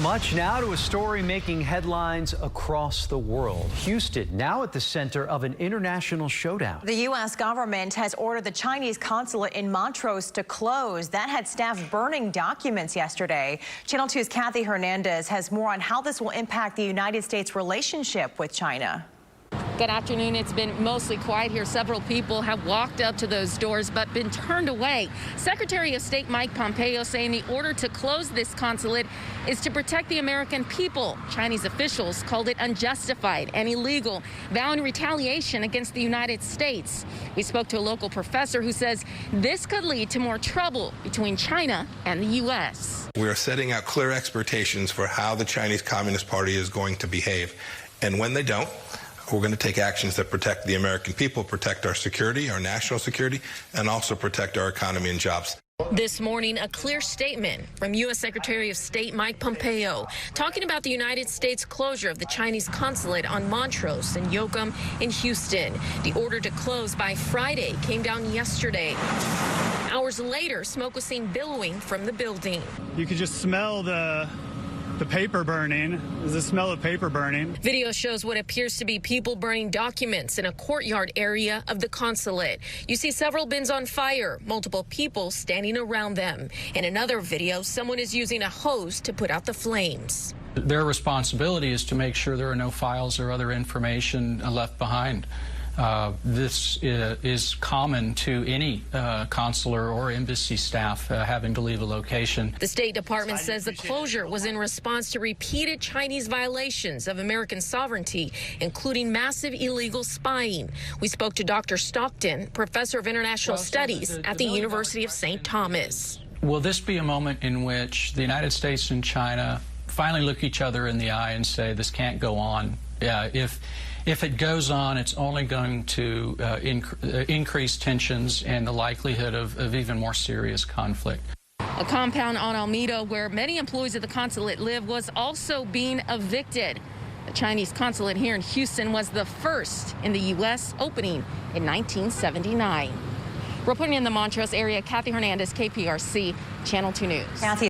Much now to a story making headlines across the world. Houston now at the center of an international showdown. The U.S. government has ordered the Chinese consulate in Montrose to close. That had staff burning documents yesterday. Channel 2's Kathy Hernandez has more on how this will impact the United States' relationship with China. Good afternoon. It's been mostly quiet here. Several people have walked up to those doors but been turned away. Secretary of State Mike Pompeo saying the order to close this consulate is to protect the American people. Chinese officials called it unjustified and illegal, vowing retaliation against the United States. We spoke to a local professor who says this could lead to more trouble between China and the U.S. We are setting out clear expectations for how the Chinese Communist Party is going to behave. And when they don't, we're going to take actions that protect the American people, protect our security, our national security, and also protect our economy and jobs. This morning, a clear statement from U.S. Secretary of State Mike Pompeo talking about the United States closure of the Chinese consulate on Montrose and Yoakum in Houston. The order to close by Friday came down yesterday. Hours later, smoke was seen billowing from the building. You could just smell the paper burning. There's a smell of paper burning. Video shows what appears to be people burning documents in a courtyard area of the consulate. You see several bins on fire, multiple people standing around them. In another video, someone is using a hose to put out the flames. Their responsibility is to make sure there are no files or other information left behind. This is common to any consular or embassy staff having to leave a location. The State Department says the closure was in response to repeated Chinese violations of American sovereignty, including massive illegal spying. We spoke to Dr. Stockton, professor of international studies at the University of St. Thomas. Will this be a moment in which the United States and China finally look each other in the eye and say this can't go on? If it goes on, it's only going to increase tensions and the likelihood of even more serious conflict. A compound on Alameda where many employees of the consulate live was also being evicted. The Chinese consulate here in Houston was the first in the U.S., opening in 1979. Reporting in the Montrose area, Kathy Hernandez, KPRC, Channel 2 News. Kathy.